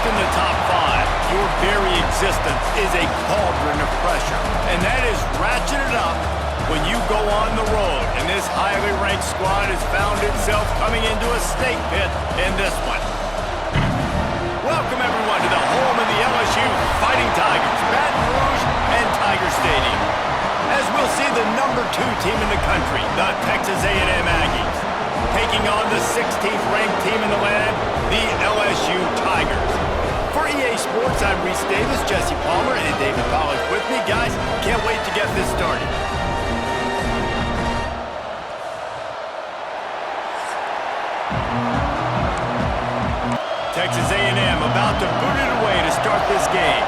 in the top five, your very existence is a cauldron of pressure. And that is ratcheted up when you go on the road. And this highly ranked squad has found itself coming into a snake pit in this one. Welcome, everyone, to the home of the LSU Fighting Tigers, Baton Rouge and Tiger Stadium. As we'll see the #2 team in the country, the Texas A&M Aggies, taking on the 16th ranked team in the land, the LSU Tigers. For EA Sports, I'm Reese Davis, Jesse Palmer, and David Pollack with me. Guys, can't wait to get this started. Texas A&M about to boot it away to start this game.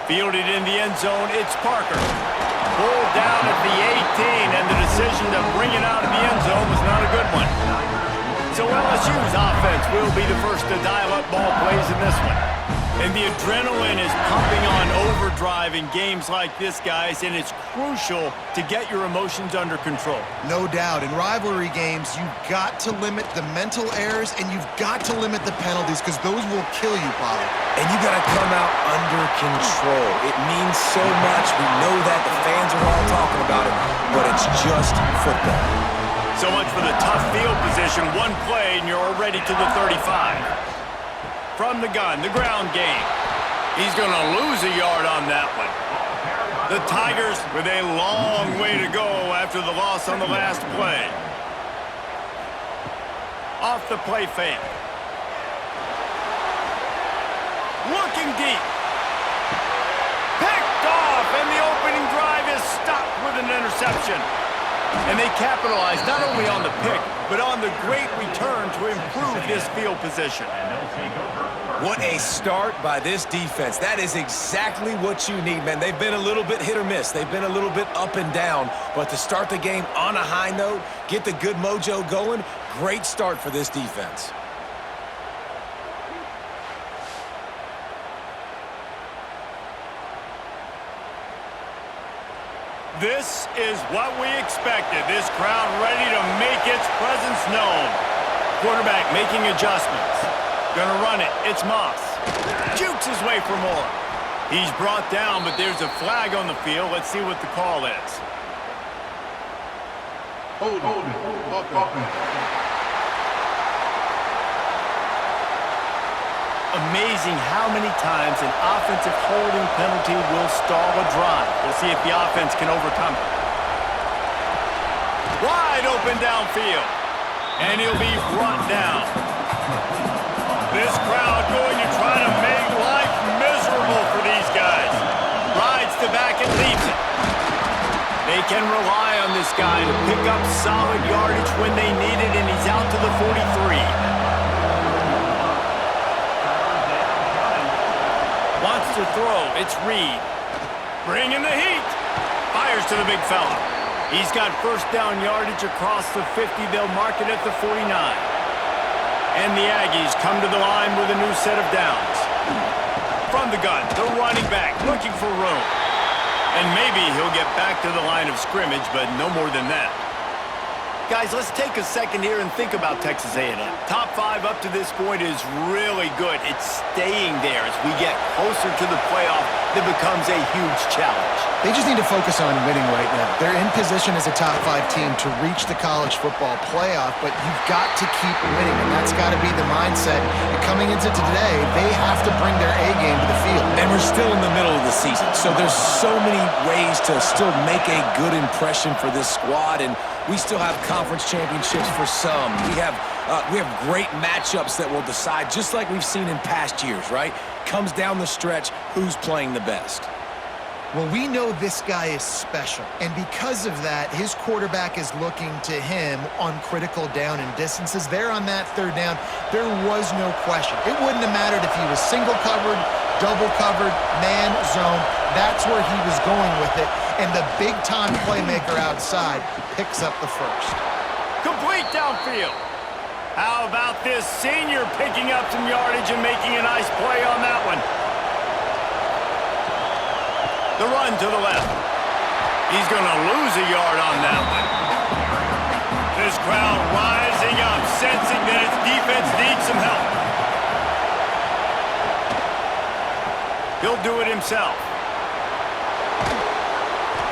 Fielded in the end zone, it's Parker. Pulled down at the 18, and the decision to bring it out of the end zone was not a good one. So LSU's offense will be the first to dial up ball plays in this one. And the adrenaline is pumping on overdrive in games like this, guys, and it's crucial to get your emotions under control. No doubt. In rivalry games, you've got to limit the mental errors, and you've got to limit the penalties, because those will kill you, Pollard. And you got to come out under control. It means so much. We know that. The fans are all talking about it, but it's just football. So much for the tough field position. One play, and you're already to the 35. From the gun, the ground game. He's going to lose a yard on that one. The Tigers with a long way to go after the loss on the last play. Off the play fake. Looking deep. Picked off, and the opening drive is stopped with an interception. And they capitalized not only on the pick, but on the great return to improve this field position. What a start by this defense. That is exactly what you need, man. They've been a little bit hit or miss. They've been a little bit up and down. But to start the game on a high note, get the good mojo going, great start for this defense. This is what we expected. This crowd ready to make its presence known. Quarterback making adjustments. Gonna run it. It's Moss. Jukes his way for more. He's brought down, but there's a flag on the field. Let's see what the call is. Hold it. Amazing how many times an offensive holding penalty will stall a drive. We'll see if the offense can overcome it. Wide open downfield. And he'll be brought down. This crowd going to try to make life miserable for these guys. Rides the back and leaves it. They can rely on this guy to pick up solid yardage when they need it, and he's out to the 43. Wants to throw. It's Reed. Bringing the heat. Fires to the big fella. He's got first down yardage across the 50. They'll mark it at the 49. And the Aggies come to the line with a new set of downs. From the gun, the running back looking for room. And maybe he'll get back to the line of scrimmage, but no more than that. Guys, let's take a second here and think about Texas A&M. Top 5 up to this point is really good. It's staying there. As we get closer to the playoff, that becomes a huge challenge. They just need to focus on winning right now. They're in position as a top 5 team to reach the college football playoff, but you've got to keep winning, and that's got to be the mindset. And coming into today, they have to bring their A game to the field. And we're still in the middle of the season, so there's so many ways to still make a good impression for this squad, and we still have conference championships for some. We have great matchups that will decide, just like we've seen in past years, right? Comes down the stretch, who's playing the best. Well, we know this guy is special, and because of that, his quarterback is looking to him on critical down and distances. There on that third down, there was no question. It wouldn't have mattered if he was single covered, double covered, man, zone. That's where he was going with it, and the big-time playmaker outside picks up the first. Complete downfield. How about this senior picking up some yardage and making a nice play on that one? The run to the left. He's going to lose a yard on that one. This crowd rising up, sensing that its defense needs some help. He'll do it himself.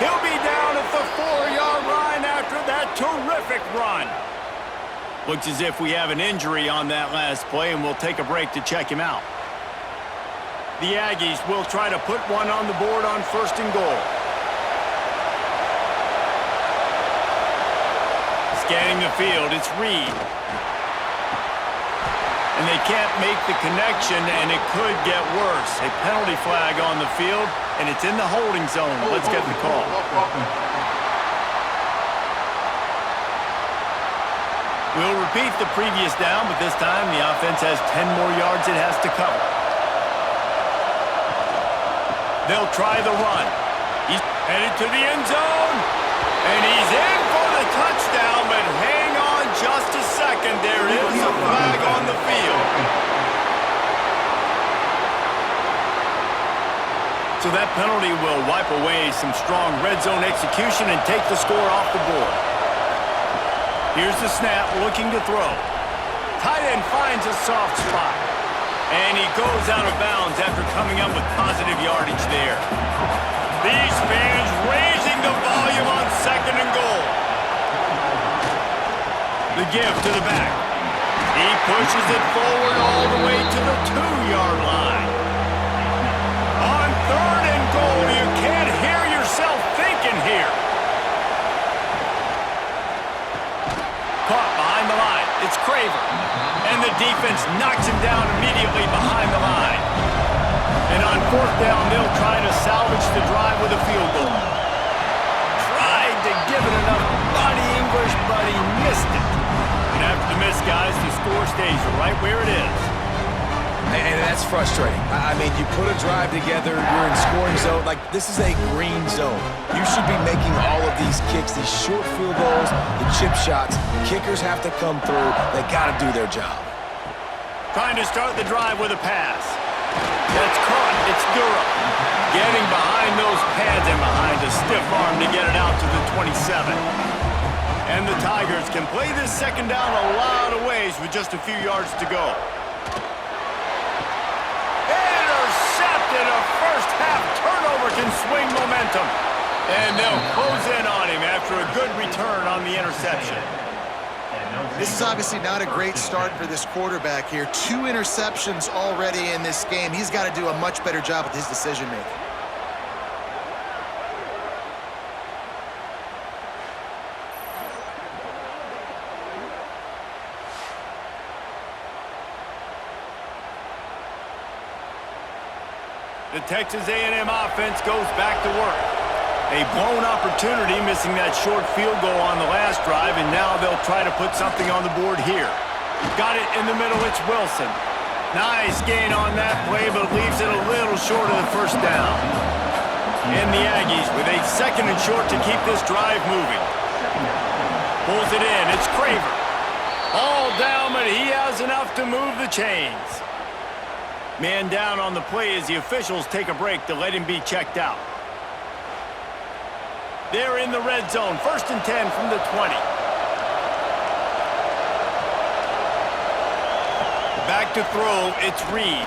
He'll be down at the 4-yard line after that terrific run. Looks as if we have an injury on that last play, and we'll take a break to check him out. The Aggies will try to put one on the board on 1st and goal. Scanning the field, it's Reed. And they can't make the connection, and it could get worse. A penalty flag on the field, and it's in the holding zone. Let's get the call. We'll repeat the previous down, but this time the offense has 10 more yards it has to cover. They'll try the run. He's headed to the end zone, and he's in for the touchdown, but hang on just a second. There is a flag on the field. So that penalty will wipe away some strong red zone execution and take the score off the board. Here's the snap, looking to throw. Tight end finds a soft spot. And he goes out of bounds after coming up with positive yardage there. These fans raising the volume on 2nd and goal. The give to the back. He pushes it forward all the way to the 2-yard line. On 3rd and goal, you can't hear yourself thinking here. Caught behind the line. It's Craver. And the defense knocks him down immediately behind the line. And on 4th down, they'll try to salvage the drive with a field goal. Tried to give it enough body English, but he missed it. And after the miss, guys, the score stays right where it is. And that's frustrating. I mean, you put a drive together, you're in scoring zone. Like, this is a green zone. You should be making all of these kicks, these short field goals, the chip shots. Kickers have to come through. They got to do their job. Trying to start the drive with a pass. That's caught. It's Durham. Getting behind those pads and behind a stiff arm to get it out to the 27. And the Tigers can play this 2nd down a lot of ways with just a few yards to go. Intercepted. A first-half turnover can swing momentum. And they'll close in on him after a good return on the interception. This is obviously not a great start for this quarterback here. 2 interceptions already in this game. He's got to do a much better job with his decision-making. The Texas A&M offense goes back to work. A blown opportunity, missing that short field goal on the last drive, and now they'll try to put something on the board here. Got it in the middle, it's Wilson. Nice gain on that play, but leaves it a little short of the 1st down. And the Aggies with a 2nd and short to keep this drive moving. Pulls it in, it's Craver. All down, but he has enough to move the chains. Man down on the play as the officials take a break to let him be checked out. They're in the red zone, 1st and 10 from the 20. Back to throw, it's Reed.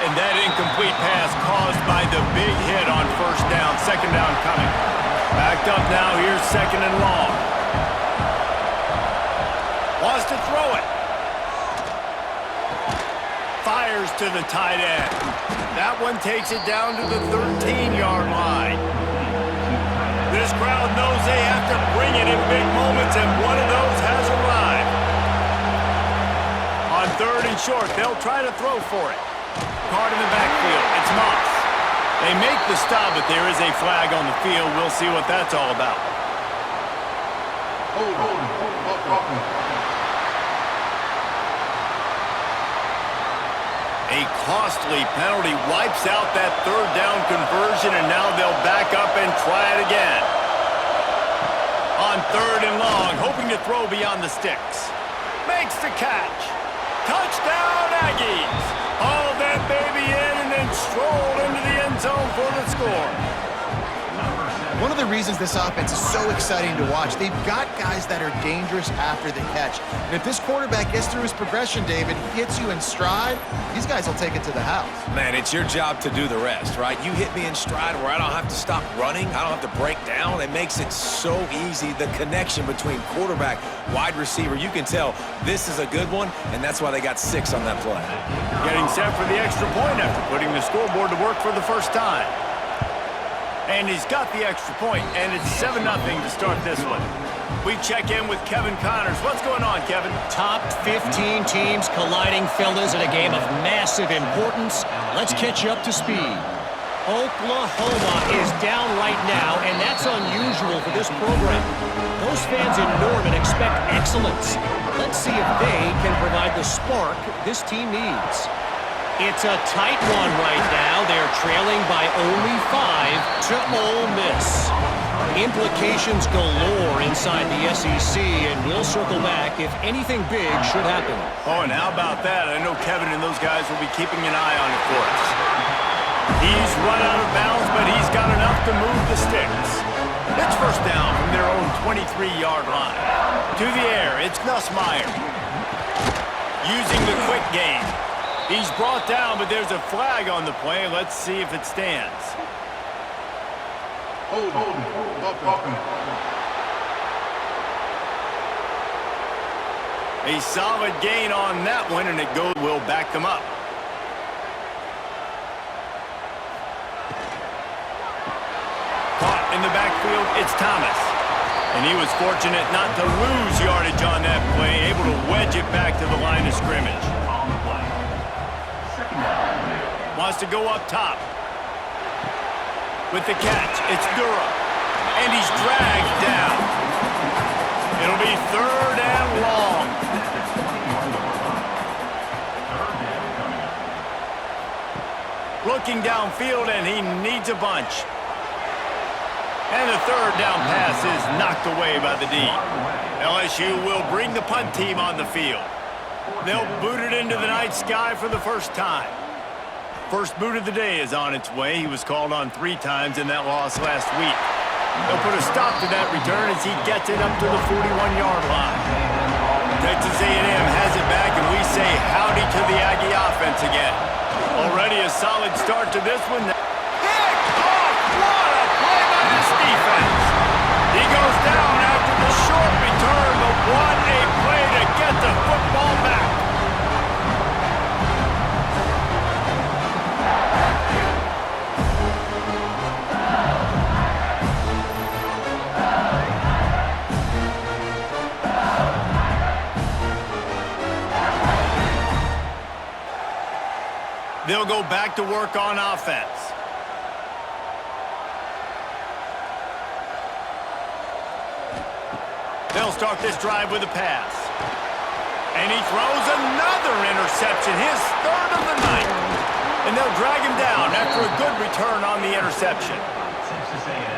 And that incomplete pass caused by the big hit on 1st down, 2nd down coming. Backed up now, here's 2nd and long. Wants to throw it. Fires to the tight end. That one takes it down to the 13-yard line. This crowd knows they have to bring it in big moments, and one of those has arrived. On 3rd and short, they'll try to throw for it. Caught in the backfield. It's Moss. They make the stop, but there is a flag on the field. We'll see what that's all about. A costly penalty wipes out that 3rd down conversion, and now they'll back up and try it again. On 3rd and long, hoping to throw beyond the sticks. Makes the catch. Touchdown, Aggies. Hauled that baby in and then strolled into the end zone for the score. One of the reasons this offense is so exciting to watch, they've got guys that are dangerous after the catch. And if this quarterback gets through his progression, David, hits you in stride, these guys will take it to the house. Man, it's your job to do the rest, right? You hit me in stride where I don't have to stop running. I don't have to break down. It makes it so easy. The connection between quarterback, wide receiver, you can tell this is a good one, and that's why they got 6 on that play. Getting set for the extra point after putting the scoreboard to work for the first time. And he's got the extra point, and it's 7-0 to start this one. We check in with Kevin Connors. What's going on, Kevin? Top 15 teams colliding, fellas, in a game of massive importance. Let's catch you up to speed. Oklahoma is down right now, and that's unusual for this program. Those fans in Norman expect excellence. Let's see if they can provide the spark this team needs. It's a tight one right now. They're trailing by only 5 to Ole Miss. Implications galore inside the SEC, and we'll circle back if anything big should happen. Oh, and how about that? I know Kevin and those guys will be keeping an eye on it for us. He's run out of bounds, but he's got enough to move the sticks. It's first down from their own 23-yard line. To the air, it's Nussmeier. Using the quick game. He's brought down, but there's a flag on the play. Let's see if it stands. Hold it. A solid gain on that one, and it will back them up. Caught in the backfield, it's Thomas. And he was fortunate not to lose yardage on that play, able to wedge it back to the line of scrimmage. Wants to go up top. With the catch, it's Durham. And he's dragged down. It'll be 3rd and long. Looking downfield, and he needs a bunch. And the 3rd down pass is knocked away by the D. LSU will bring the punt team on the field. They'll boot it into the night sky for the first time. First boot of the day is on its way. He was called on 3 times in that loss last week. They'll put a stop to that return as he gets it up to the 41-yard line. Texas A&M has it back, and we say howdy to the Aggie offense again. Already a solid start to this one. Pick off! What a play by this defense! He goes down after the short return, but what a play to get the football back. They'll go back to work on offense. They'll start this drive with a pass. And he throws another interception, his 3rd of the night. And they'll drag him down after a good return on the interception.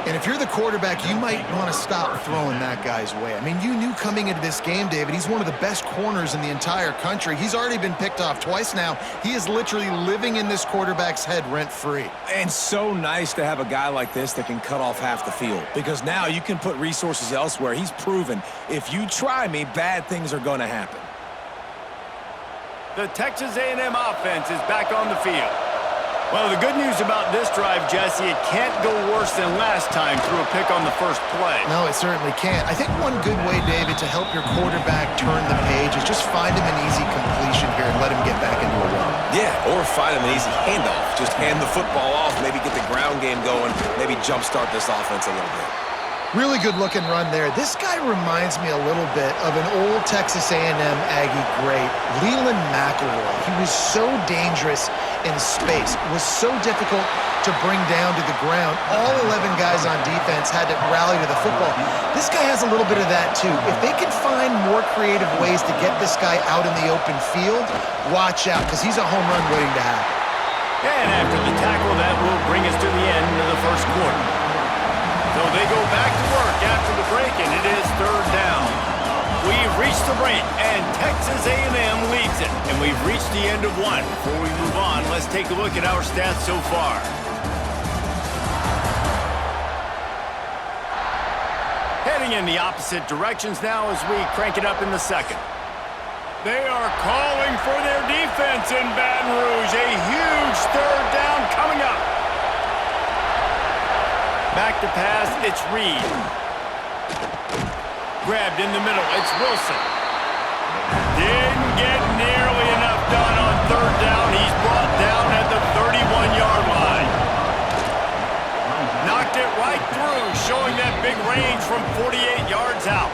And if you're the quarterback, you might want to stop throwing that guy's way. I mean, you knew coming into this game, David, he's one of the best corners in the entire country. He's already been picked off twice now. He is literally living in this quarterback's head rent-free. And so nice to have a guy like this that can cut off half the field, because now you can put resources elsewhere. He's proven if you try me, bad things are going to happen. The Texas A&M offense is back on the field. Well, the good news about this drive, Jesse, it can't go worse than last time through a pick on the first play. No, it certainly can't. I think one good way, David, to help your quarterback turn the page is just find him an easy completion here and let him get back into a run. Yeah, or find him an easy handoff. Just hand the football off, maybe get the ground game going, maybe jumpstart this offense a little bit. Really good-looking run there. This guy reminds me a little bit of an old Texas A&M Aggie great, Leland McElroy. He was so dangerous in space. It was so difficult to bring down to the ground. All 11 guys on defense had to rally to the football. This guy has a little bit of that, too. If they can find more creative ways to get this guy out in the open field, watch out, because he's a home run waiting to happen. And after the tackle, that will bring us to the end of the first quarter. So they go back to work after the break, and it is 3rd down. We've reached the break, and Texas A&M leads it. And we've reached the end of one. Before we move on, let's take a look at our stats so far. Heading in the opposite directions now as we crank it up in the second. They are calling for their defense in Baton Rouge. A huge third down coming up. Back to pass, it's Reed. Grabbed in the middle, it's Wilson. Didn't get nearly enough done on third down. He's brought down at the 31-yard line. Knocked it right through, showing that big range from 48 yards out.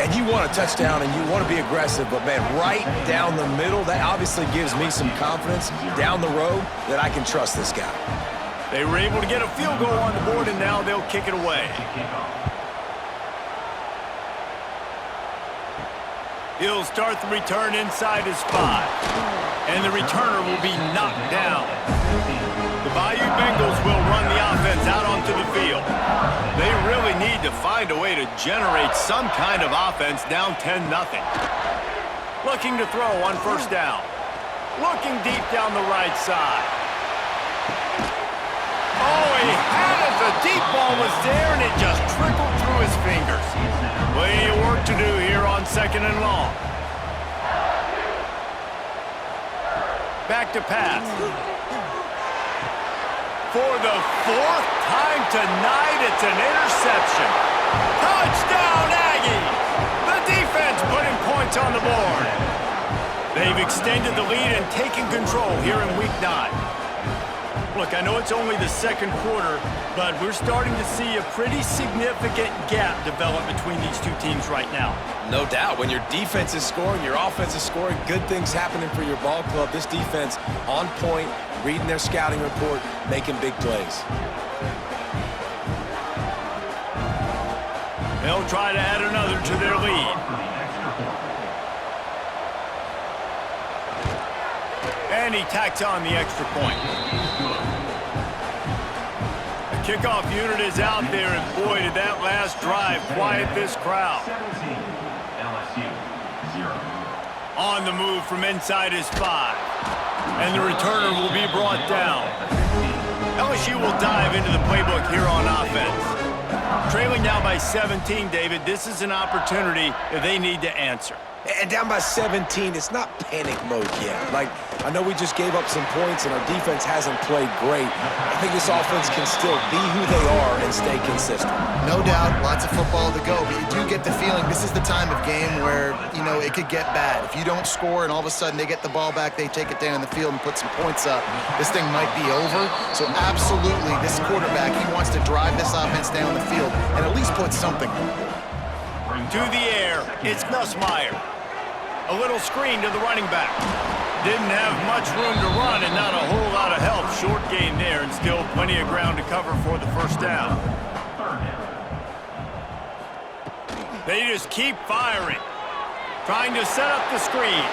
And you want a touchdown and you want to be aggressive, but man, right down the middle, that obviously gives me some confidence down the road that I can trust this guy. They were able to get a field goal on the board, and now they'll kick it away. He'll start the return inside his 5, and the returner will be knocked down. The Bayou Bengals will run the offense out onto the field. They really need to find a way to generate some kind of offense down 10-0. Looking to throw on first down. Looking deep down the right side. Oh, he had it. The deep ball was there, and it just trickled through his fingers. Plenty of work to do here on second and long. Back to pass. For the 4th time tonight, it's an interception. Touchdown, Aggies! The defense putting points on the board. They've extended the lead and taken control here in Week 9. Look, I know it's only the second quarter, but we're starting to see a pretty significant gap develop between these two teams right now. No doubt. When your defense is scoring, your offense is scoring, good things happening for your ball club. This defense on point, reading their scouting report, making big plays. They'll try to add another to their lead. And he tacks on the extra point. The kickoff unit is out there, and boy, did that last drive quiet this crowd. LSU, 0. On the move from inside his 5. And the returner will be brought down. LSU will dive into the playbook here on offense. Trailing now by 17, David, this is an opportunity that they need to answer. And down by 17, it's not panic mode yet. Like, I know we just gave up some points and our defense hasn't played great. I think this offense can still be who they are and stay consistent. No doubt, lots of football to go, but you do get the feeling this is the time of game where, you know, it could get bad. If you don't score and all of a sudden they get the ball back, they take it down the field and put some points up, this thing might be over. So absolutely, this quarterback, he wants to drive this offense down the field and at least put something. To the air, it's Nussmeier. A little screen to the running back. Didn't have much room to run and not a whole lot of help. Short gain there and still plenty of ground to cover for the first down. They just keep firing. Trying to set up the screen.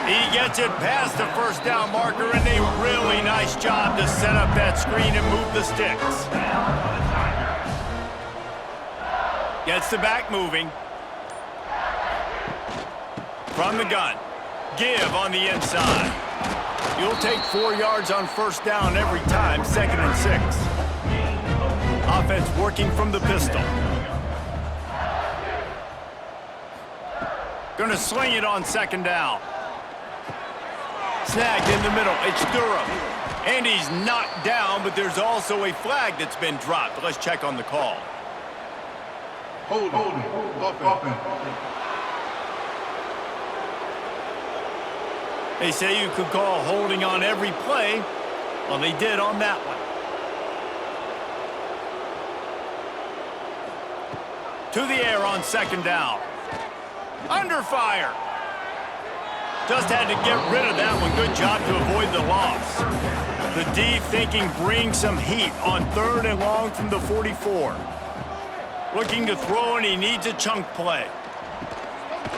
He gets it past the first down marker, and a really nice job to set up that screen and move the sticks. Gets the back moving. From the gun. Give on the inside. You'll take 4 yards on first down every time, 2nd and 6. Offense working from the pistol. Gonna sling it on 2nd down. Snagged in the middle, it's Durham. And he's knocked down, but there's also a flag that's been dropped. Let's check on the call. Hold offense. They say you could call holding on every play. Well, they did on that one. To the air on 2nd down. Under fire. Just had to get rid of that one. Good job to avoid the loss. The D thinking bring some heat on 3rd and long from the 44. Looking to throw, and he needs a chunk play.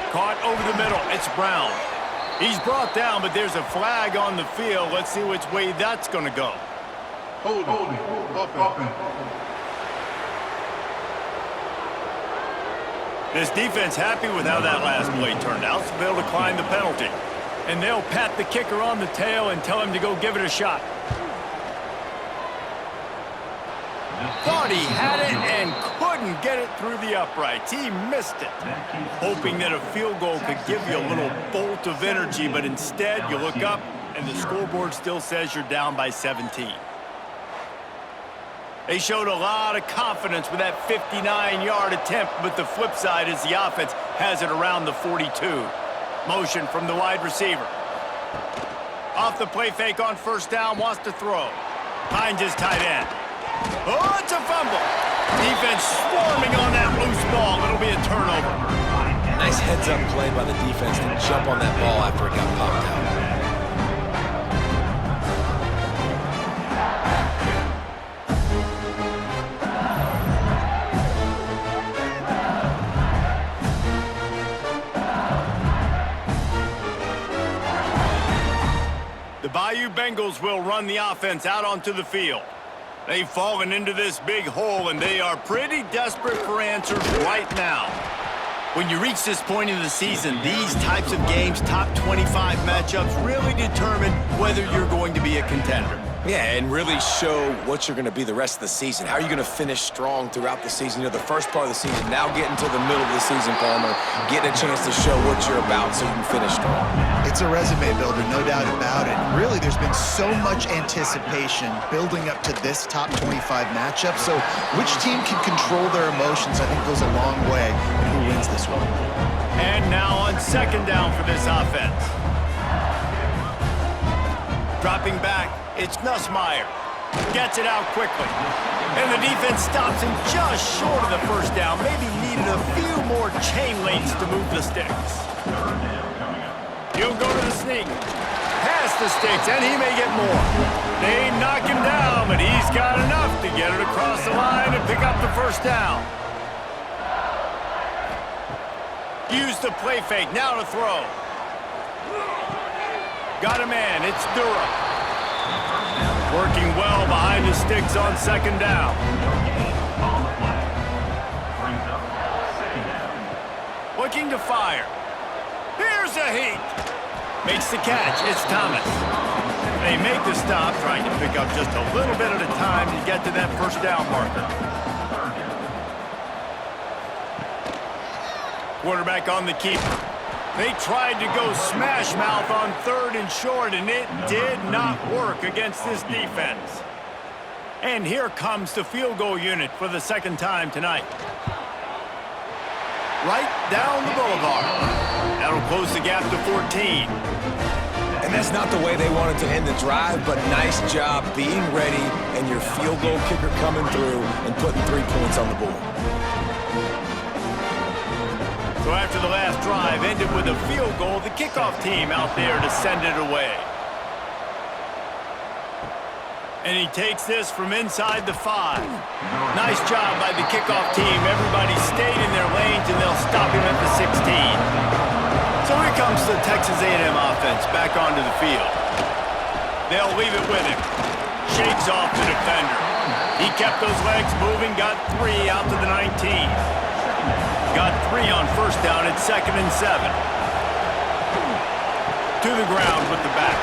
Caught over the middle. It's Brown. He's brought down, but there's a flag on the field. Let's see which way that's going to go. Holding offense. This defense happy with how that last play turned out, so they'll decline the penalty. And they'll pat the kicker on the tail and tell him to go give it a shot. Thought he had it and couldn't get it through the uprights. He missed it. Hoping that a field goal could give you a little bolt of energy, but instead you look up and the scoreboard still says you're down by 17. They showed a lot of confidence with that 59-yard attempt, but the flip side is the offense has it around the 42. Motion from the wide receiver. Off the play fake on first down, wants to throw. Finds his tight end. Oh, it's a fumble. Defense swarming on that loose ball. It'll be a turnover. Nice heads-up play by the defense to jump on that ball after it got popped out. The Bayou Bengals will run the offense out onto the field. They've fallen into this big hole, and they are pretty desperate for answers right now. When you reach this point in the season, these types of games, top 25 matchups, really determine whether you're going to be a contender. Yeah, and really show what you're going to be the rest of the season. How are you going to finish strong throughout the season? You know, the first part of the season, now getting to the middle of the season, Palmer, getting a chance to show what you're about so you can finish strong. It's a resume builder, no doubt about it. Really, there's been so much anticipation building up to this top 25 matchup, so which team can control their emotions, I think, goes a long way in who wins this one. And now on second down for this offense. Dropping back. It's Nussmeier. Gets it out quickly. And the defense stops him just short of the first down. Maybe needed a few more chain links to move the sticks. He'll go to the sneak. Past the sticks, and he may get more. They knock him down, but he's got enough to get it across the line and pick up the first down. Use the play fake. Now to throw. Got a man. It's Durham. Working well behind the sticks on second down. Looking to fire. Here's a heat. Makes the catch. It's Thomas. They make the stop, trying to pick up just a little bit at a time to get to that first down marker. Quarterback on the keeper. They tried to go smash mouth on third and short, and it did not work against this defense. And here comes the field goal unit for the second time tonight. Right down the boulevard. That'll close the gap to 14. And that's not the way they wanted to end the drive, but nice job being ready and your field goal kicker coming through and putting 3 points on the board. So after the last drive ended with a field goal, the kickoff team out there to send it away. And he takes this from inside the 5. Nice job by the kickoff team. Everybody stayed in their lanes, and they'll stop him at the 16. So here comes the Texas A&M offense back onto the field. They'll leave it with him. Shakes off the defender. He kept those legs moving, got 3 out to the 19. Got 3 on first down at 2nd and 7. To the ground with the back.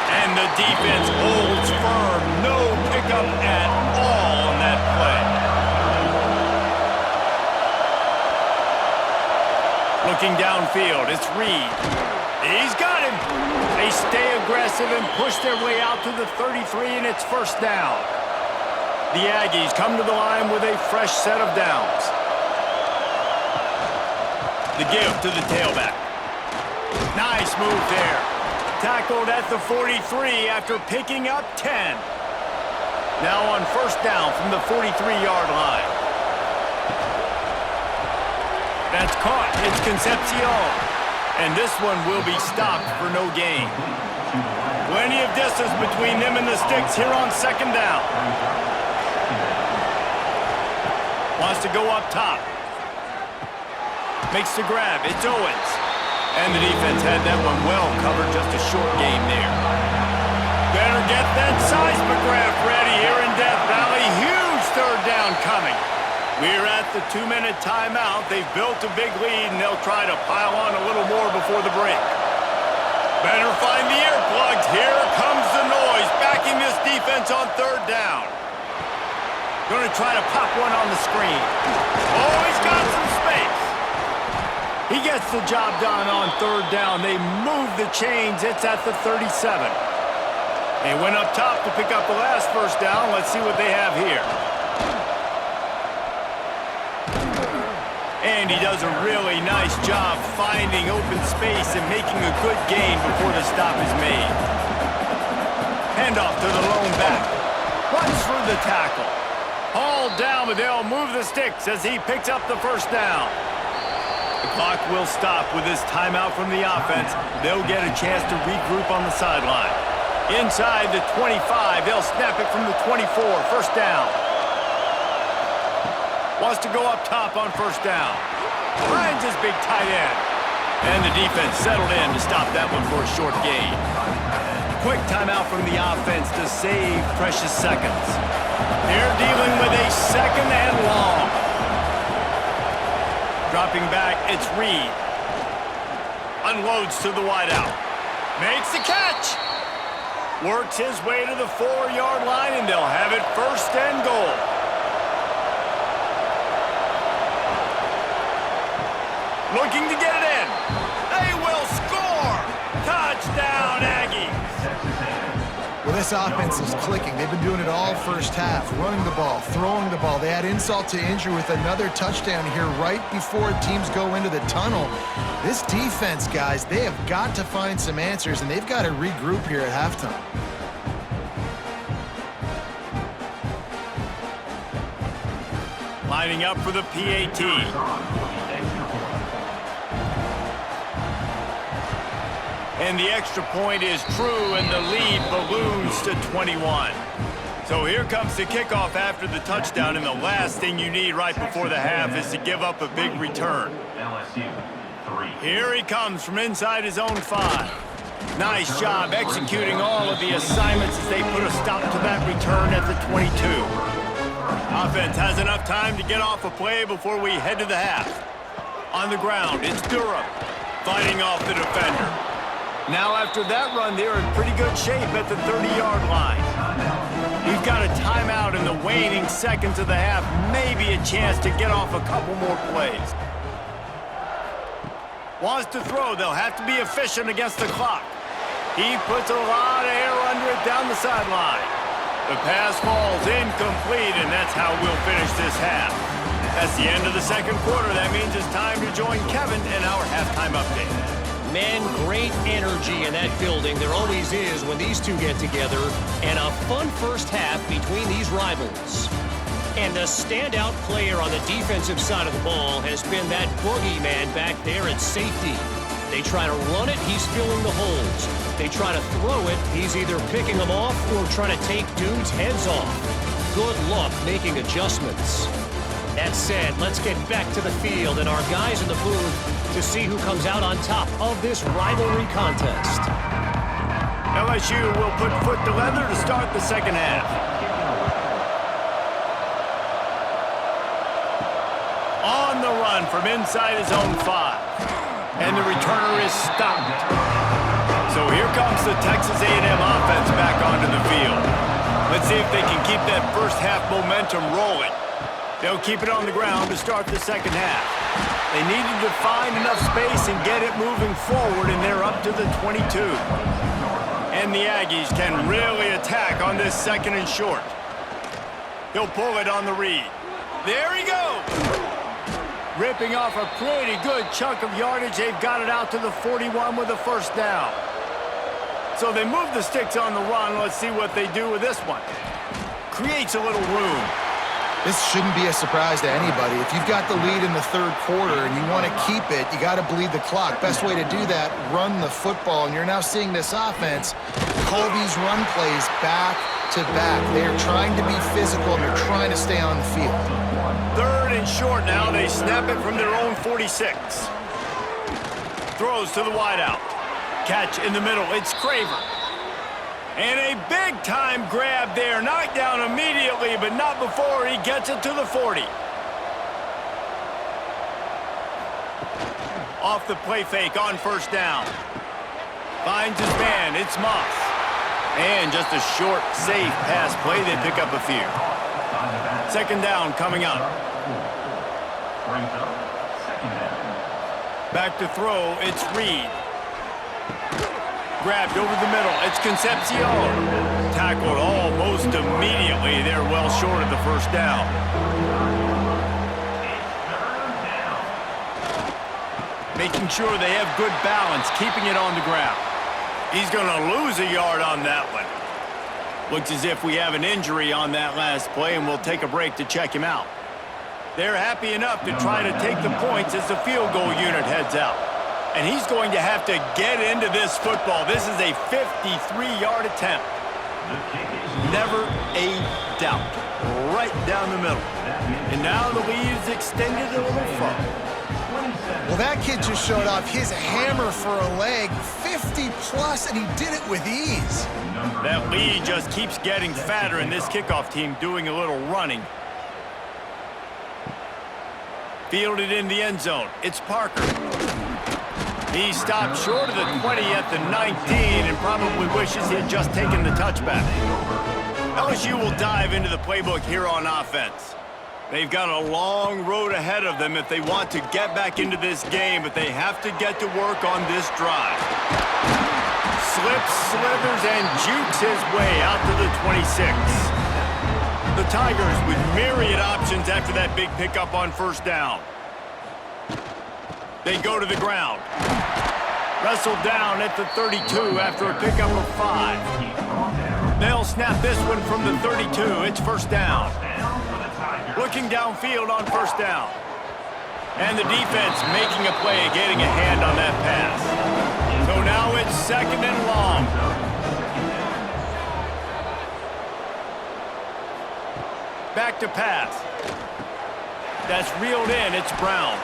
And the defense holds firm. No pickup at all on that play. Looking downfield, it's Reed. He's got him. They stay aggressive and push their way out to the 33, and it's first down. The Aggies come to the line with a fresh set of downs. The give to the tailback. Nice move there. Tackled at the 43 after picking up 10. Now on first down from the 43-yard line. That's caught. It's Concepcion. And this one will be stopped for no gain. Plenty of distance between them and the sticks here on second down. Wants to go up top. Makes the grab. It's Owens. And the defense had that one well covered. Just a short game there. Better get that seismograph ready here in Death Valley. Huge third down coming. We're at the 2-minute timeout. They've built a big lead, and they'll try to pile on a little more before the break. Better find the earplugs. Here comes the noise, backing this defense on third down. Going to try to pop one on the screen. Oh, he's got some space. He gets the job done on third down. They move the chains. It's at the 37. They went up top to pick up the last first down. Let's see what they have here. And he does a really nice job finding open space and making a good gain before the stop is made. Handoff to the lone back. Runs through the tackle. Hauled down, but they'll move the sticks as he picks up the first down. The clock will stop with this timeout from the offense. They'll get a chance to regroup on the sideline. Inside the 25, they'll snap it from the 24. First down. Wants to go up top on first down. Finds his big tight end. And the defense settled in to stop that one for a short gain. Quick timeout from the offense to save precious seconds. They're dealing with a second and long. Dropping back, it's Reed. Unloads to the wideout. Makes the catch. Works his way to the 4-yard line, and they'll have it first and goal. Looking to get it in. They will score. Touchdown, Aggies. Well, this offense is clicking. They've been doing it all first half, running the ball, throwing the ball. They add insult to injury with another touchdown here right before teams go into the tunnel. This defense, guys, they have got to find some answers, and they've got to regroup here at halftime. Lining up for the PAT. And the extra point is true, and the lead balloons to 21. So here comes the kickoff after the touchdown, and the last thing you need right before the half is to give up a big return. LSU 3. Here he comes from inside his own 5. Nice job executing all of the assignments as they put a stop to that return at the 22. Offense has enough time to get off a play before we head to the half. On the ground, it's Durham fighting off the defender. Now after that run, they're in pretty good shape at the 30-yard line. We've got a timeout in the waning seconds of the half, maybe a chance to get off a couple more plays. Wants to throw, they'll have to be efficient against the clock. He puts a lot of air under it down the sideline. The pass falls incomplete, and that's how we'll finish this half. That's the end of the second quarter. That means it's time to join Kevin in our halftime update. Man, great energy in that building. There always is when these two get together. And a fun first half between these rivals. And the standout player on the defensive side of the ball has been that boogeyman back there at safety. They try to run it, he's filling the holes. They try to throw it, he's either picking them off or trying to take dudes' heads off. Good luck making adjustments. That said, let's get back to the field and our guys in the booth to see who comes out on top of this rivalry contest. LSU will put foot to leather to start the second half. On the run from inside his own 5. And the returner is stopped. So here comes the Texas A&M offense back onto the field. Let's see if they can keep that first half momentum rolling. They'll keep it on the ground to start the second half. They needed to find enough space and get it moving forward, and they're up to the 22. And the Aggies can really attack on this second and short. He'll pull it on the read. There he goes! Ripping off a pretty good chunk of yardage. They've got it out to the 41 with a first down. So they move the sticks on the run. Let's see what they do with this one. Creates a little room. This shouldn't be a surprise to anybody. If you've got the lead in the third quarter and you want to keep it, you got to bleed the clock. Best way to do that, run the football. And you're now seeing this offense call these run plays back to back. They are trying to be physical and they're trying to stay on the field. Third and short now. They snap it from their own 46. Throws to the wideout. Catch in the middle. It's Craver. And a big-time grab there. Knocked down immediately, but not before he gets it to the 40. Off the play fake on first down. Finds his man. It's Moss. And just a short, safe pass play. They pick up a few. Second down coming up. Brings up second down. Back to throw, it's Reed. Grabbed over the middle, it's Concepcion. Tackled almost immediately. They're well short of the first down. Making sure they have good balance, keeping it on the ground. He's going to lose a yard on that one. Looks as if we have an injury on that last play, and we'll take a break to check him out. They're happy enough to try to take the points as the field goal unit heads out. And he's going to have to get into this football. This is a 53-yard attempt. Never a doubt. Right down the middle. And now the lead is extended a little further. Well, that kid just showed off his hammer for a leg, 50+, and he did it with ease. That lead just keeps getting fatter, and this kickoff team doing a little running. Fielded in the end zone. It's Parker. He stopped short of the 20 at the 19 and probably wishes he had just taken the touchback. LSU will dive into the playbook here on offense. They've got a long road ahead of them if they want to get back into this game, but they have to get to work on this drive. Slips, slithers, and jukes his way out to the 26. The Tigers with myriad options after that big pickup on first down. They go to the ground. Wrestled down at the 32 after a pickup of 5. They'll snap this one from the 32. It's first down. Looking downfield on first down. And the defense making a play, getting a hand on that pass. So now it's second and long. Back to pass. That's reeled in. It's Brown.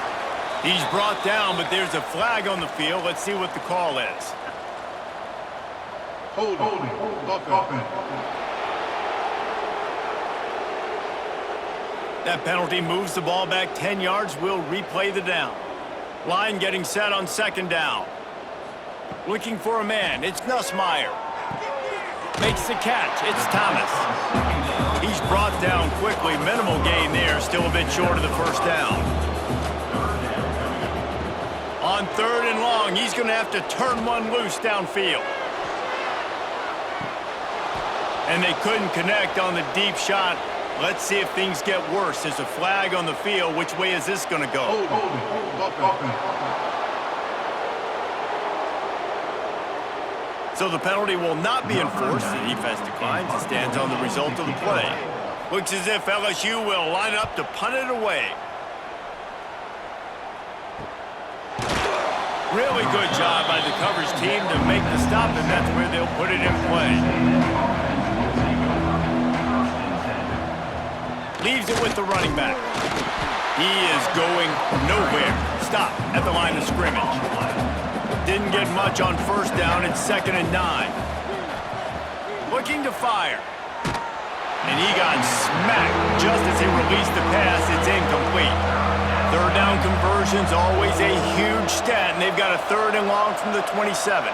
He's brought down, but there's a flag on the field. Let's see what the call is. Holding. That penalty moves the ball back 10 yards. We'll replay the down. Line getting set on second down. Looking for a man. It's Nussmeier. Makes the catch. It's Thomas. He's brought down quickly. Minimal gain there. Still a bit short of the first down. On third and long, he's going to have to turn one loose downfield. And they couldn't connect on the deep shot. Let's see if things get worse. There's a flag on the field. Which way is this going to go? So the penalty will not be enforced. The defense declines and stands on the result of the play. Looks as if LSU will line up to punt it away. Really good job by the coverage team to make the stop, and that's where they'll put it in play. Leaves it with the running back. He is going nowhere. Stop at the line of scrimmage. Didn't get much on first down. It's 2nd and 9. Looking to fire. And he got smacked just as he released the pass. It's incomplete. Third down conversion's always a huge stat, and they've got a 3rd and long from the 27.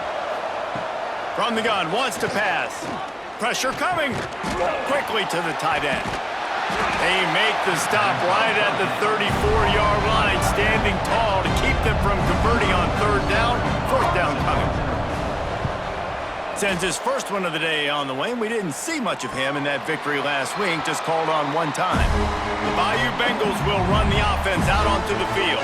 From the gun, wants to pass. Pressure coming. Quickly to the tight end. They make the stop right at the 34-yard line, standing tall to keep them from converting on third down. Fourth down coming. Sends his first one of the day on the way, and we didn't see much of him in that victory last week, just called on one time. The Bayou Bengals will run the offense out onto the field.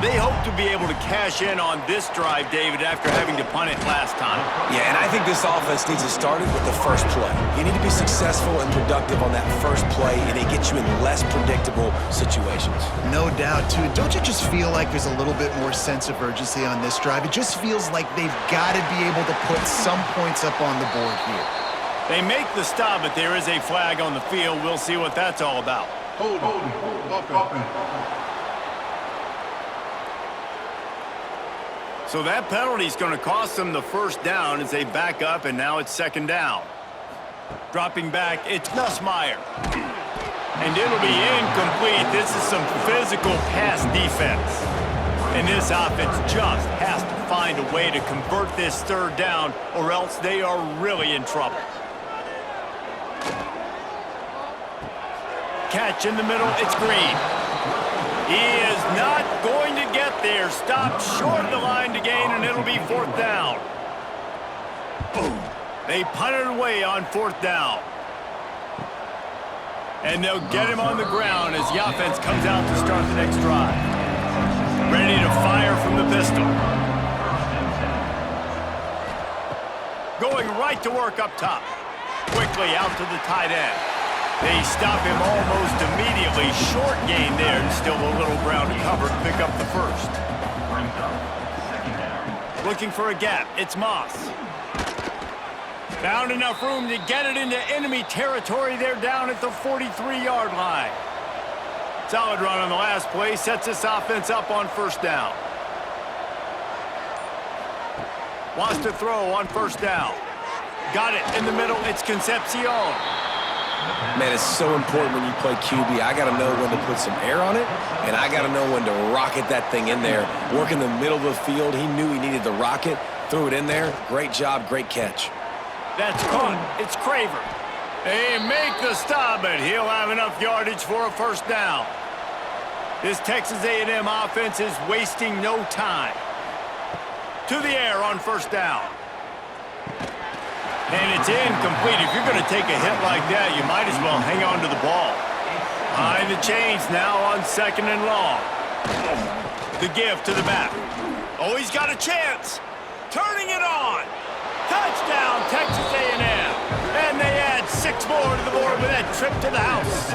They hope to be able to cash in on this drive, David, after having to punt it last time. Yeah, and I think this offense needs to start it with the first play. You need to be successful and productive on that first play, and it gets you in less predictable situations. No doubt, too. Don't you just feel like there's a little bit more sense of urgency on this drive? It just feels like they've got to be able to put some points up on the board here. They make the stop, but there is a flag on the field. We'll see what that's all about. Hold. So that penalty is going to cost them the first down as they back up, and now it's 2nd down. Dropping back, it's Nussmeier. And it'll be incomplete. This is some physical pass defense. And this offense just has to find a way to convert this 3rd down, or else they are really in trouble. catch in the middle. It's Green. He is not going to get there. Stopped short of the line to gain, and it'll be 4th down. They punt it away on 4th down. And they'll get him on the ground as the offense comes out to start the next drive. Ready to fire from the pistol. Going right to work up top. Quickly out to the tight end. They stop him almost immediately. Short gain there, and still a little ground to cover to pick up the first. Looking for a gap. It's Moss. Found enough room to get it into enemy territory. They're down at the 43-yard line. Solid run on the last play. Sets this offense up on 1st down. Wants to throw on 1st down. Got it in the middle. It's Concepcion. Man, it's so important when you play QB. I got to know when to put some air on it, and I got to know when to rocket that thing in there. Work in the middle of the field. He knew he needed the rocket. Threw it in there. Great job, great catch. That's caught. It's Craver. They make the stop, but he'll have enough yardage for a 1st down. This Texas A&M offense is wasting no time. To the air on 1st down. And it's incomplete. If you're going to take a hit like that, you might as well hang on to the ball. Behind the chains now on 2nd and long. The give to the back. Oh, he's got a chance. Turning it on. Touchdown, Texas A&M. And they add 6 more to the board with that trip to the house.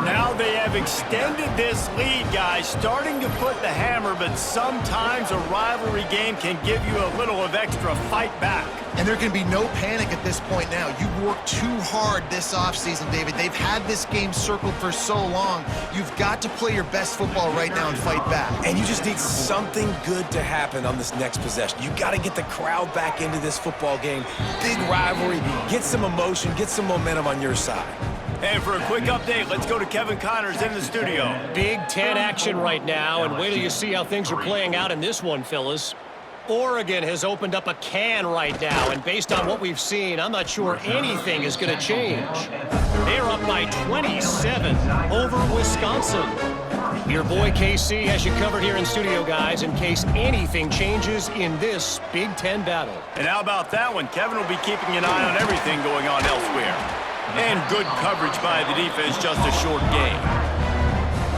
Now they have extended this lead, guys, starting to put the hammer, but sometimes a rivalry game can give you a little of extra fight back. And there can be no panic at this point now. You've worked too hard this offseason, David. They've had this game circled for so long. You've got to play your best football right now and fight back. And you just need something good to happen on this next possession. You got to get the crowd back into this football game. Big rivalry. Get some emotion. Get some momentum on your side. And for a quick update, let's go to Kevin Connors in the studio. Big Ten action right now, and wait till you see how things are playing out in this one, fellas. Oregon has opened up a can right now, and based on what we've seen, I'm not sure anything is going to change. They're up by 27 over Wisconsin. Your boy KC has you covered here in studio, guys, in case anything changes in this Big Ten battle. And how about that one? Kevin will be keeping an eye on everything going on elsewhere. And good coverage by the defense, just a short gain.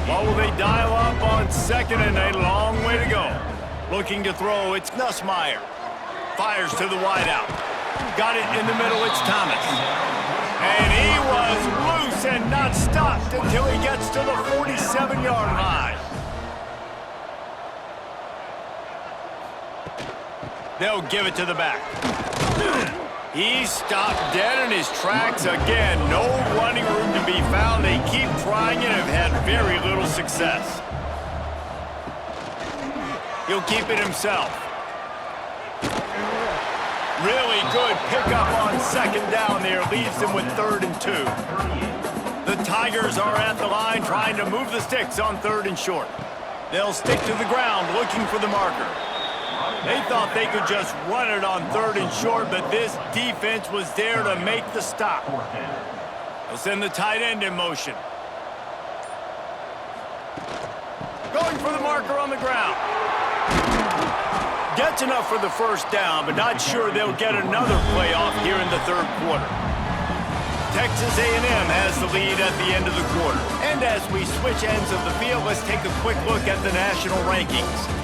What will they dial up on 2nd and a long way to go? Looking to throw, it's Nussmeier. Fires to the wideout. Got it in the middle, it's Thomas. And he was loose and not stopped until he gets to the 47-yard line. They'll give it to the back. He stopped dead in his tracks again. No running room to be found. They keep trying and have had very little success. He'll keep it himself. Really good pickup on 2nd down there. Leaves them with 3rd and 2. The Tigers are at the line trying to move the sticks on 3rd and short. They'll stick to the ground looking for the marker. They thought they could just run it on 3rd and short, but this defense was there to make the stop. They'll send the tight end in motion. Going for the marker on the ground. Gets enough for the 1st down, but not sure they'll get another play off here in the 3rd quarter. Texas A&M has the lead at the end of the quarter. And as we switch ends of the field, let's take a quick look at the national rankings.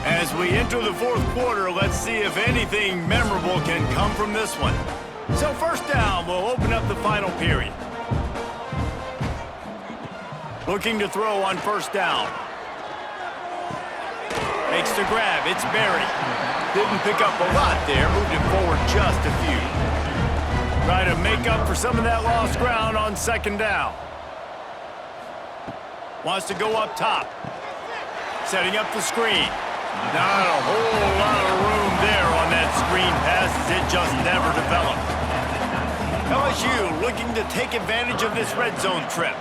As we enter the 4th quarter, let's see if anything memorable can come from this one. So 1st down will open up the final period. Looking to throw on 1st down. Makes the grab. It's Berry. Didn't pick up a lot there. Moved it forward just a few. Try to make up for some of that lost ground on 2nd down. Wants to go up top. Setting up the screen. Not a whole lot of room there on that screen pass as it just never developed. LSU looking to take advantage of this red zone trip.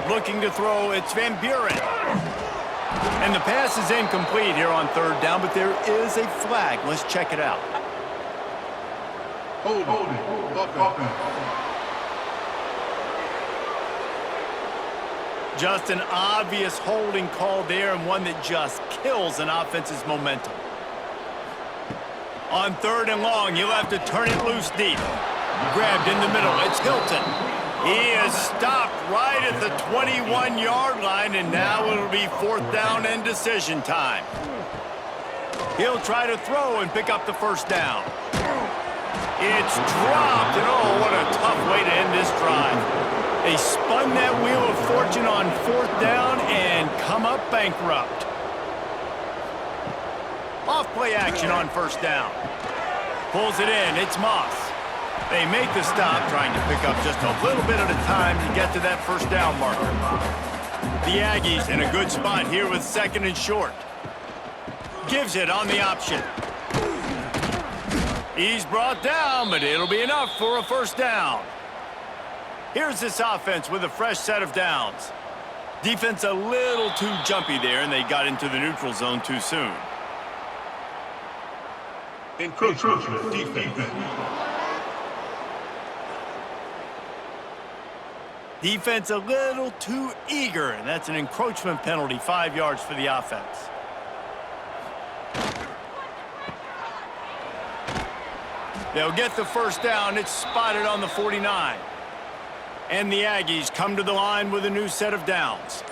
Looking to throw, it's Van Buren. And the pass is incomplete here on third down, but there is a flag. Let's check it out. Just an obvious holding call there, and one that just kills an offense's momentum. On third and long, you'll have to turn it loose deep. Grabbed in the middle. It's Hilton. He is stopped right at the 21-yard line, and now it'll be fourth down and decision time. He'll try to throw and pick up the first down. It's dropped, and oh, what a tough way to end this drive. They spun that wheel of fortune on fourth down and come up bankrupt. Off play action on first down. Pulls it in. It's Moss. They make the stop, trying to pick up just a little bit at a time to get to that first down marker. The Aggies in a good spot here with second and short. Gives it on the option. He's brought down, but it'll be enough for a first down. Here's this offense with a fresh set of downs. Defense a little too jumpy there, and they got into the neutral zone too soon. Encroachment defense. Defense a little too eager, and that's an encroachment penalty, 5 yards for the offense. They'll get the first down. It's spotted on the 49. And the Aggies come to the line with a new set of downs.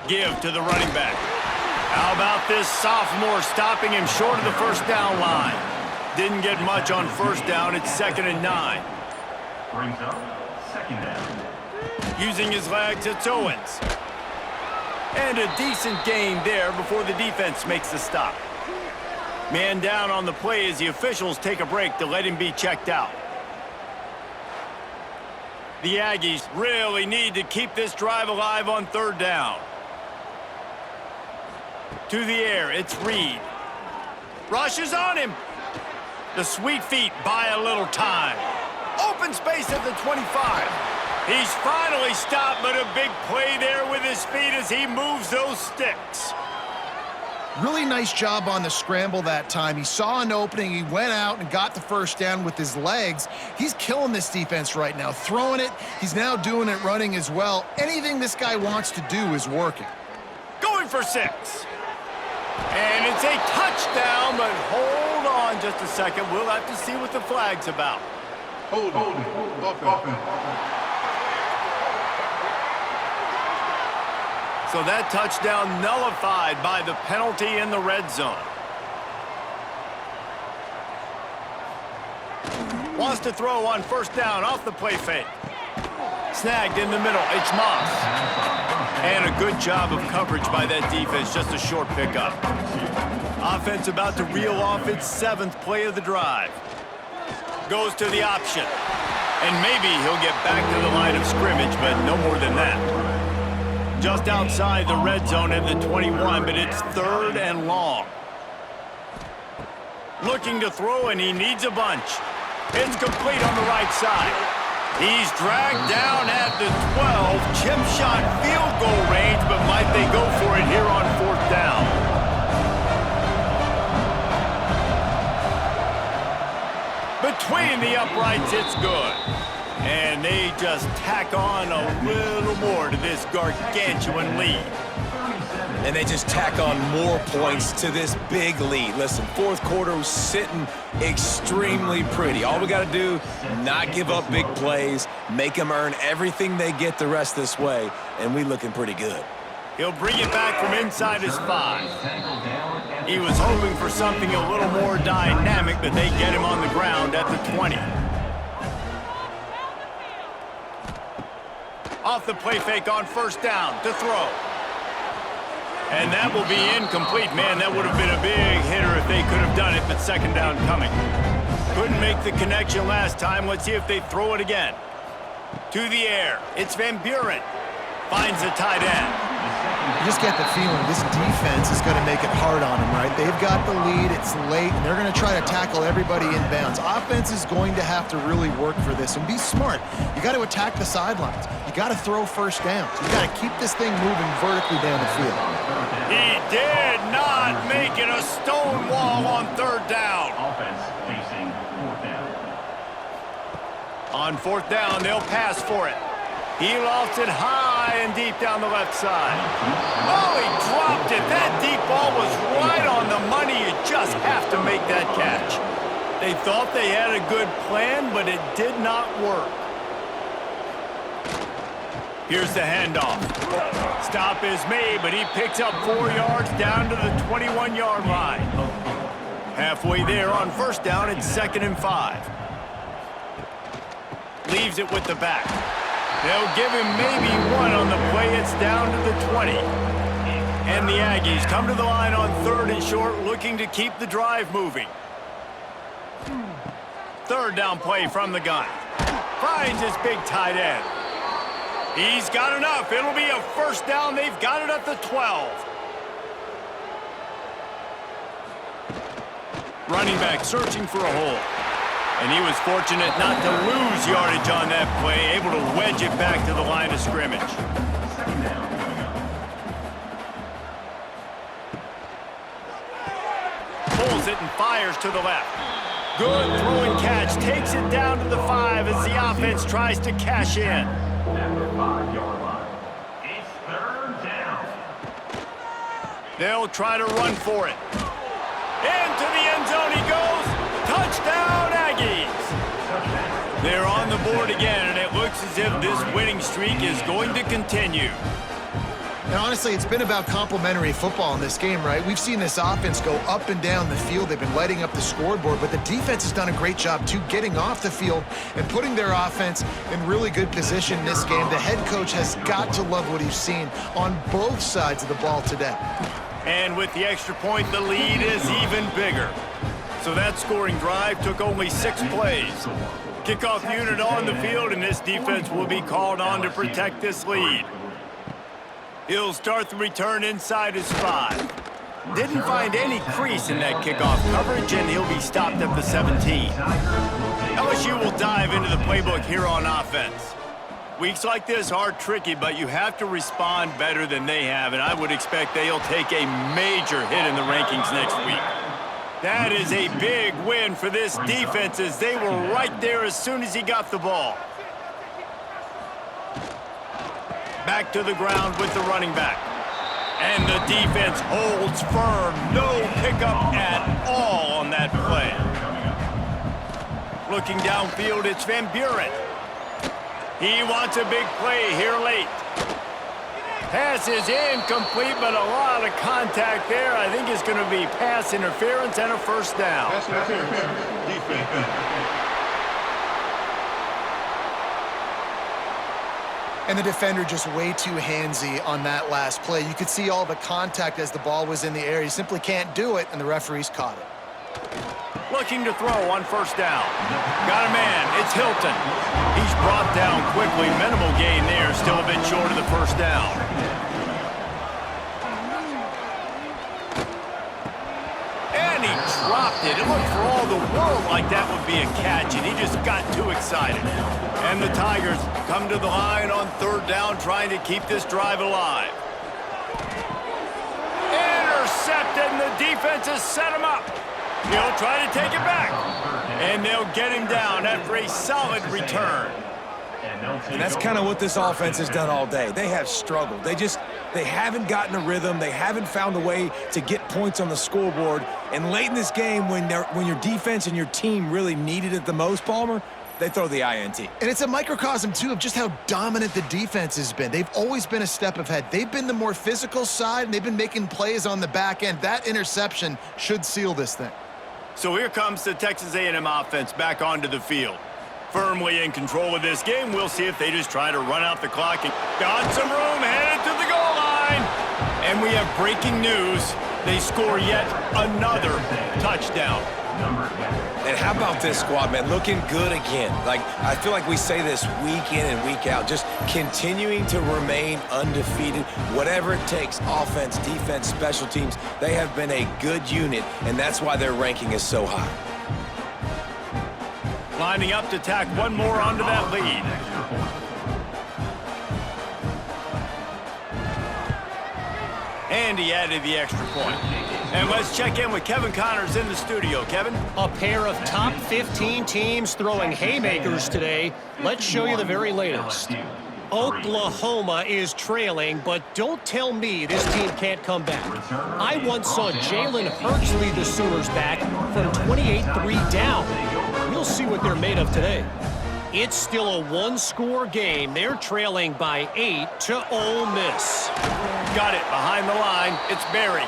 Give to the running back. How about this sophomore stopping him short of the first down line? Didn't get much on first down. It's 2nd and 9. Brings up 2nd down. Using his legs, it's Owens. And a decent gain there before the defense makes the stop. Man down on the play as the officials take a break to let him be checked out. The Aggies really need to keep this drive alive on third down. To the air, it's Reed. Rushes on him. The sweet feet buy a little time. Open space at the 25. He's finally stopped, but a big play there with his feet as he moves those sticks. Really nice job on the scramble that time. He saw an opening, he went out and got the first down with his legs. He's killing this defense right now, throwing it. He's now doing it running as well. Anything this guy wants to do is working. Going for 6. And it's a touchdown, but hold on just a second. We'll have to see what the flag's about. Hold on. So that touchdown nullified by the penalty in the red zone. Wants to throw on first down off the play fake. Snagged in the middle. It's Moss. And a good job of coverage by that defense. Just a short pickup. Offense about to reel off its 7th play of the drive. Goes to the option. And maybe he'll get back to the line of scrimmage, but no more than that. Just outside the red zone at the 21, but it's 3rd and long. Looking to throw, and he needs a bunch. It's complete on the right side. He's dragged down at the 12. Chip shot field goal range, but might they go for it here on 4th down? Between the uprights, it's good. And they just tack on a little more to this gargantuan lead. And they just tack on more points to this big lead. Listen, 4th quarter was sitting extremely pretty. All we got to do, not give up big plays, make them earn everything they get the rest this way, and we looking pretty good. He'll bring it back from inside his 5. He was hoping for something a little more dynamic, but they get him on the ground at the 20. Off the play fake on first down to throw. And that will be incomplete. Man, that would have been a big hitter if they could have done it, but 2nd down coming. Couldn't make the connection last time. Let's see if they throw it again. To the air. It's Van Buren. Finds the tight end. just get the feeling this defense is going to make it hard on them, right? They've got the lead, it's late, and they're going to try to tackle everybody inbounds. Offense is going to have to really work for this and be smart. You got to attack the sidelines. You got to throw first downs. You got to keep this thing moving vertically down the field. He did not make it a stone wall on third down. Offense facing fourth down. On fourth down, they'll pass for it. He lofts it high and deep down the left side. Oh, he dropped it. That deep ball was right on the money. You just have to make that catch. They thought they had a good plan, but it did not work. Here's the handoff. Stop is made, but he picks up 4 yards down to the 21-yard line. Halfway there on first down, it's 2nd and 5. Leaves it with the back. They'll give him maybe one on the play. It's down to the 20. And the Aggies come to the line on 3rd and short, looking to keep the drive moving. 3rd down play from the gun. Finds his big tight end. He's got enough. It'll be a first down. They've got it at the 12. Running back searching for a hole. And he was fortunate not to lose yardage on that play, able to wedge it back to the line of scrimmage. Pulls it and fires to the left. Good throwing catch, takes it down to the 5 as the offense tries to cash in. At the 5-yard line. It's 3rd down. They'll try to run for it. Into the end zone he goes. Touchdown, Aggies! They're on the board again, and it looks as if this winning streak is going to continue. And honestly, it's been about complementary football in this game, right? We've seen this offense go up and down the field. They've been lighting up the scoreboard, but the defense has done a great job, too, getting off the field and putting their offense in really good position in this game. The head coach has got to love what he's seen on both sides of the ball today. And with the extra point, the lead is even bigger. So that scoring drive took only 6 plays. Kickoff unit on the field, and this defense will be called on to protect this lead. He'll start the return inside his 5. Didn't find any crease in that kickoff coverage, and he'll be stopped at the 17. LSU will dive into the playbook here on offense. Weeks like this are tricky, but you have to respond better than they have, and I would expect they'll take a major hit in the rankings next week. That is a big win for this defense as they were right there as soon as he got the ball. Back to the ground with the running back. And the defense holds firm. No pickup at all on that play. Looking downfield, it's Van Buren. He wants a big play here late. Pass is incomplete, but a lot of contact there. I think it's going to be pass interference and a first down. Pass interference. Defense. And the defender just way too handsy on that last play. You could see all the contact as the ball was in the air. He simply can't do it, and the referees caught it. Looking to throw on first down. Got a man. It's Hilton. He's brought down quickly. Minimal gain there. Still a bit short of the first down. And he dropped it. It looked for all the world like that would be a catch, and he just got too excited. And the Tigers come to the line on third down, trying to keep this drive alive. Intercepted, and the defense has set him up. He'll try to take it back. And they'll get him down after a solid return. And that's kind of what this offense has done all day. They have struggled. They haven't gotten a rhythm. They haven't found a way to get points on the scoreboard. And late in this game, when your defense and your team really needed it the most, Palmer, they throw the INT. And it's a microcosm, too, of just how dominant the defense has been. They've always been a step ahead. They've been the more physical side, and they've been making plays on the back end. That interception should seal this thing. So here comes the Texas A&M offense back onto the field. Firmly in control of this game. We'll see if they just try to run out the clock. And got some room, headed to the goal line. And we have breaking news. They score yet another touchdown. And how about this squad, man? Looking good again. Like, I feel like we say this week in and week out, just continuing to remain undefeated, whatever it takes, offense, defense, special teams. They have been a good unit, and that's why their ranking is so high. Lining up to tack one more onto that lead. And he added the extra point. And let's check in with Kevin Connors in the studio. Kevin? A pair of top 15 teams throwing haymakers today. Let's show you the very latest. Oklahoma is trailing, but don't tell me this team can't come back. I once saw Jalen Hurts lead the Sooners back from 28-3 down. We'll see what they're made of today. It's still a one-score game. They're trailing by 8 to Ole Miss. Got it behind the line. It's Barry.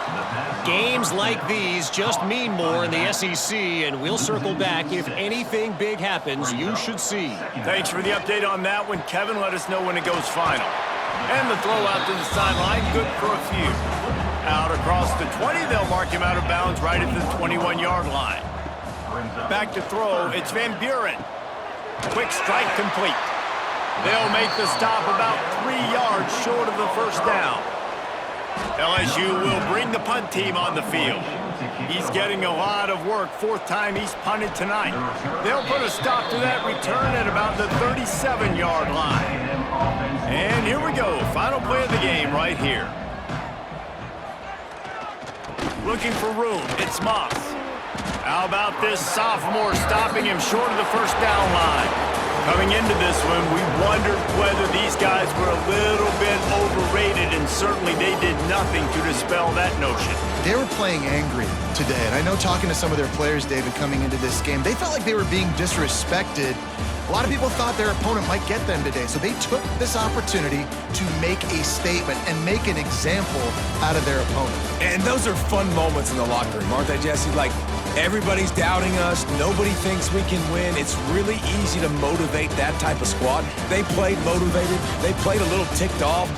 Games like these just mean more in the SEC, and we'll circle back if anything big happens. You should see. Thanks for the update on that one, Kevin. Let us know when it goes final. And the throw out to the sideline, good for a few. Out across the 20, they'll mark him out of bounds right at the 21-yard line. Back to throw, it's Van Buren. Quick strike complete. They'll make the stop about 3 yards short of the first down. LSU will bring the punt team on the field. He's getting a lot of work. Fourth time he's punted tonight. They'll put a stop to that return at about the 37-yard line. And here we go. Final play of the game right here. Looking for room. It's Moss. How about this sophomore stopping him short of the first down line? Coming into this one, we wondered whether these guys were a little bit overrated, and certainly they did nothing to dispel that notion. They were playing angry today, and I know talking to some of their players, David, coming into this game, they felt like they were being disrespected. A lot of people thought their opponent might get them today, so they took this opportunity to make a statement and make an example out of their opponent. And those are fun moments in the locker room, aren't they, Jesse? Like, everybody's doubting us. Nobody thinks we can win. It's really easy to motivate that type of squad. They played motivated. They played a little ticked off.